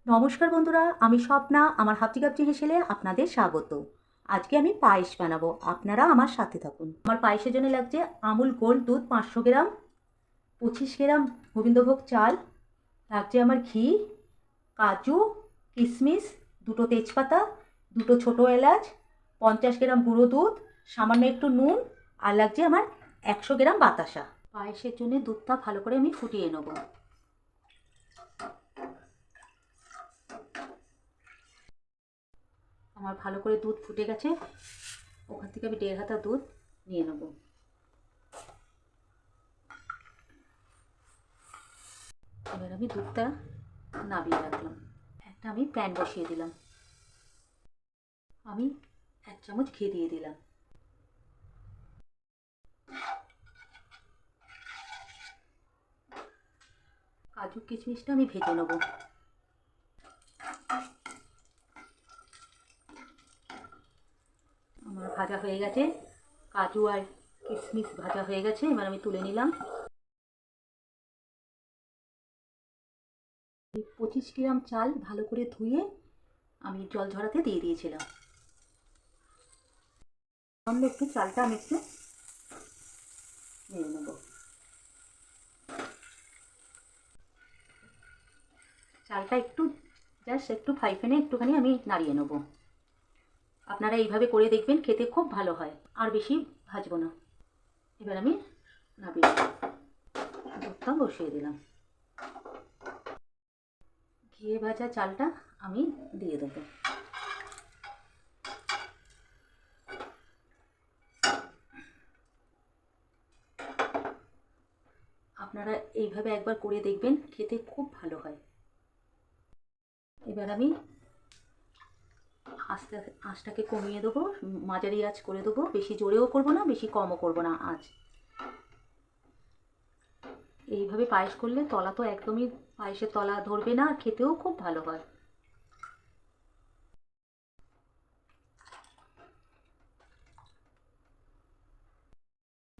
নমস্কার বন্ধুরা, আমি স্বপ্না। আমার হাপচি কাপচি হেসেলে আপনাদের স্বাগত। আজকে আমি পায়েস বানাবো, আপনারা আমার সাথে থাকুন। আমার পায়েসের জন্য লাগছে আমুল গোল্ড দুধ 500 গ্রাম, 25 গ্রাম গোবিন্দভোগ চাল, লাগছে আমার ঘি, কাজু, কিশমিশ, দুটো তেজপাতা, দুটো ছোটো এলাচ, 50 গ্রাম গুঁড়ো দুধ, সামান্য একটু নুন, আর লাগছে আমার 100 গ্রাম বাতাসা। পায়েসের জন্য দুধটা ভালো করে আমি ফুটিয়ে নেবো। আমার ভালো করে দুধ ফুটে গেছে, ওখান থেকে আমি 1.5 হাতা দুধ নিয়ে নেব। এবার আমি দুধটা নামিয়ে রাখলাম। একটা আমি প্যান বসিয়ে দিলাম। আমি 1 চামচ ঘি দিয়ে দিলাম। কাজু কিশমিশটা আমি ভেজে নেব। আমার ভাজা হয়ে গেছে, কাজু আর কিশমিশ ভাজা হয়ে গেছে। এবার আমি তুলে নিলাম। 25 গ্রাম চাল ভালো করে ধুয়ে আমি জল ঝরাতে দিয়ে দিয়েছিলাম। সামান্য একটু চালটা আমি একটু নিয়ে নেব। চালটা একটু জাস্ট একটু ফ্রাই প্যানে একটুখানি আমি নাড়িয়ে নেব। আপনারা এইভাবে করে দেখবেন, খেতে খুব ভালো হয়। আর বেশি ভাজবো না। এবার আমি নামিয়ে দুধটা বসিয়ে দিলাম। ঘিয়ে ভাজা চালটা আমি দিয়ে দেবো। আপনারা এইভাবে একবার করে দেখবেন, খেতে খুব ভালো হয়। এবার আমি আঁচটাকে কমিয়ে দেবো, মাঝারি আঁচ করে দেবো। বেশি জোরেও করবো না, বেশি কমও করবো না আঁচ। এইভাবে পায়েস করলে তলা তো একদমই পায়েসের তলা ধরবে না, আর খেতেও খুব ভালো হয়।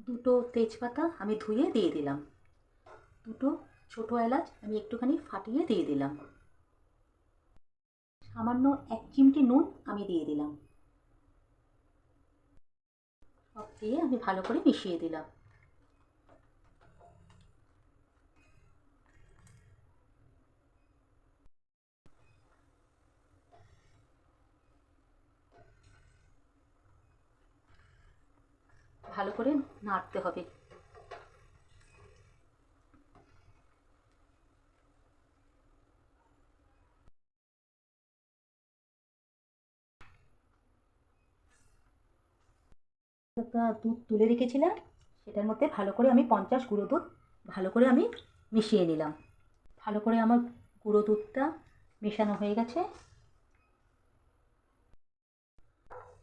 দুটো তেজপাতা আমি ধুয়ে দিয়ে দিলাম। দুটো ছোটো এলাচ আমি একটুখানি ফাটিয়ে দিয়ে দিলাম। সামান্য 1 চিমটি নুন আমি দিয়ে দিলাম। সব দিয়ে আমি ভালো করে মিশিয়ে দিলাম। ভালো করে নাড়তে হবে। একটা দুধ তুলে রেখেছিলাম, সেটার মধ্যে ভালো করে আমি 50 গুঁড়ো দুধ ভালো করে আমি মিশিয়ে নিলাম। ভালো করে আমার গুঁড়ো দুধটা মেশানো হয়ে গেছে।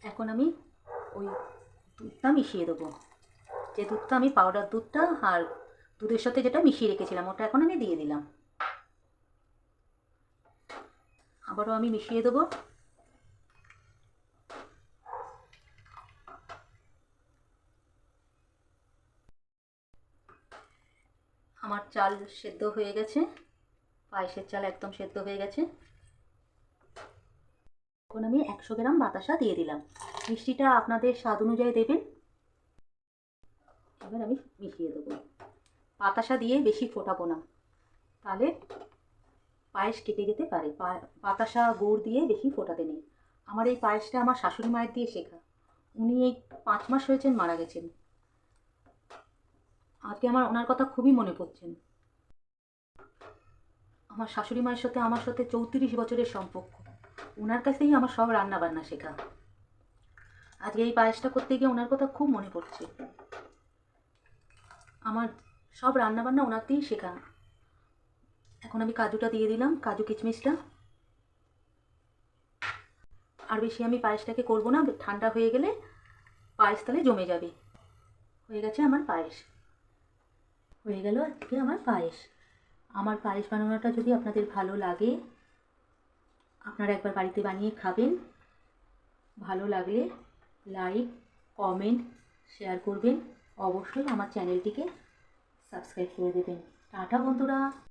এখন আমি ওই দুধটা মিশিয়ে দেবো। যে দুধটা আমি পাউডার দুধটা আর দুধের সাথে যেটা মিশিয়ে রেখেছিলাম, ওটা এখন আমি দিয়ে দিলাম। আবারও আমি মিশিয়ে দেবো। আমার চাল সেদ্ধ হয়ে গেছে, পায়েসের চাল একদম সেদ্ধ হয়ে গেছে। এখন আমি 100 গ্রাম বাতাসা দিয়ে দিলাম। মিষ্টিটা আপনাদের স্বাদ অনুযায়ী দেবেন। এবার আমি মিশিয়ে দেবো। বাতাসা দিয়ে বেশি ফোটাবো না, তাহলে পায়েস কেটে যেতে পারে। বাতাসা গুড় দিয়ে বেশি ফোটাতে নেই। আমার এই পায়েসটা আমার শাশুড়ি মায়ের দিয়ে শেখা। উনি এই 5 মাস হয়েছেন মারা গেছেন। আজকে আমার ওনার কথা খুবই মনে পড়ছেন। আমার শাশুড়ি মায়ের সাথে আমার সাথে 34 বছরের সম্পর্ক। ওনার কাছেই আমার সব রান্না বান্না শেখা। আজকে এই পায়েসটা করতে গিয়ে ওনার কথা খুব মনে পড়ছে। আমার সব রান্না বান্না ওনার দিয়েই শেখা। এখন আমি কাজুটা দিয়ে দিলাম, কাজু কিশমিশটা। আর বেশি আমি পায়েসটাকে করবো না, ঠান্ডা হয়ে গেলে পায়েস তাহলে জমে যাবে। হয়ে গেছে আমার পায়েস। হয়ে গেল আজকে আমার পায়েস। আমার পায়েস বানানোটা যদি আপনাদের ভালো লাগে, আপনারা একবার বাড়িতে বানিয়ে খাবেন। ভালো লাগলে লাইক, কমেন্ট, শেয়ার করবেন। অবশ্যই আমার চ্যানেলটিকে সাবস্ক্রাইব করে দেবেন। টাটা বন্ধুরা।